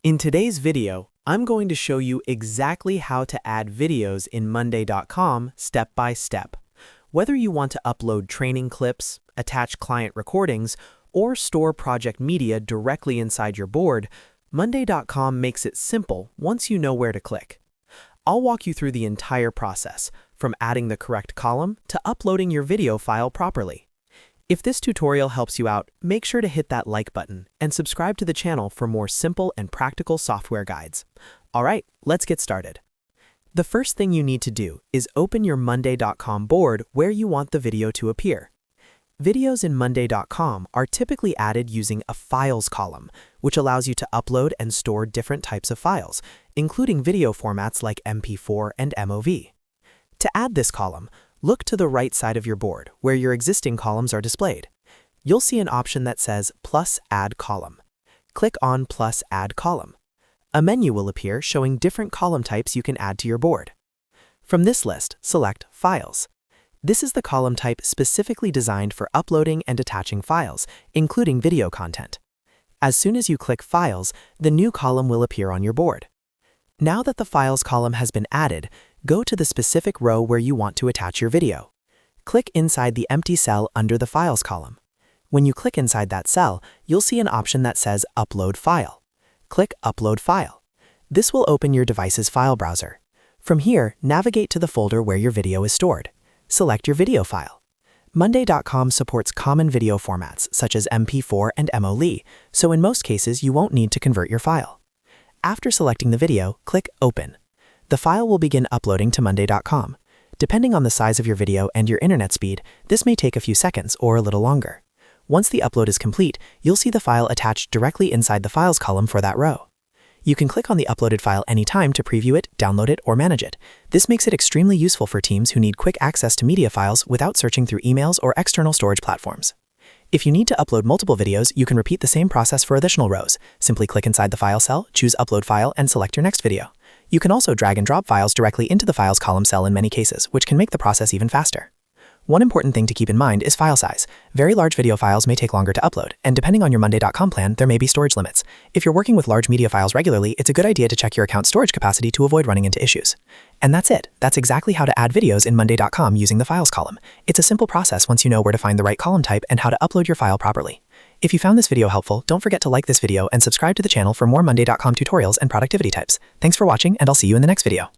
In today's video, I'm going to show you exactly how to add videos in Monday.com step by step. Whether you want to upload training clips, attach client recordings, or store project media directly inside your board, Monday.com makes it simple once you know where to click. I'll walk you through the entire process, from adding the correct column to uploading your video file properly. If this tutorial helps you out, make sure to hit that like button and subscribe to the channel for more simple and practical software guides. All right, let's get started. The first thing you need to do is open your Monday.com board where you want the video to appear. Videos in Monday.com are typically added using a Files column, which allows you to upload and store different types of files, including video formats like MP4 and MOV. To add this column, look to the right side of your board where your existing columns are displayed. You'll see an option that says Plus Add Column. Click on Plus Add Column. A menu will appear showing different column types you can add to your board. From this list, select Files. This is the column type specifically designed for uploading and attaching files, including video content. As soon as you click Files, the new column will appear on your board. Now that the Files column has been added, go to the specific row where you want to attach your video. Click inside the empty cell under the Files column. When you click inside that cell, you'll see an option that says Upload File. Click Upload File. This will open your device's file browser. From here, navigate to the folder where your video is stored. Select your video file. Monday.com supports common video formats such as MP4 and MOV, so in most cases you won't need to convert your file. After selecting the video, click Open. The file will begin uploading to Monday.com. Depending on the size of your video and your internet speed, this may take a few seconds or a little longer. Once the upload is complete, you'll see the file attached directly inside the Files column for that row. You can click on the uploaded file anytime to preview it, download it, or manage it. This makes it extremely useful for teams who need quick access to media files without searching through emails or external storage platforms. If you need to upload multiple videos, you can repeat the same process for additional rows. Simply click inside the file cell, choose Upload File, and select your next video. You can also drag and drop files directly into the Files column cell in many cases, which can make the process even faster. One important thing to keep in mind is file size. Very large video files may take longer to upload, and depending on your Monday.com plan, there may be storage limits. If you're working with large media files regularly, it's a good idea to check your account's storage capacity to avoid running into issues. And that's it. That's exactly how to add videos in Monday.com using the Files column. It's a simple process once you know where to find the right column type and how to upload your file properly. If you found this video helpful, don't forget to like this video and subscribe to the channel for more Monday.com tutorials and productivity tips. Thanks for watching, and I'll see you in the next video.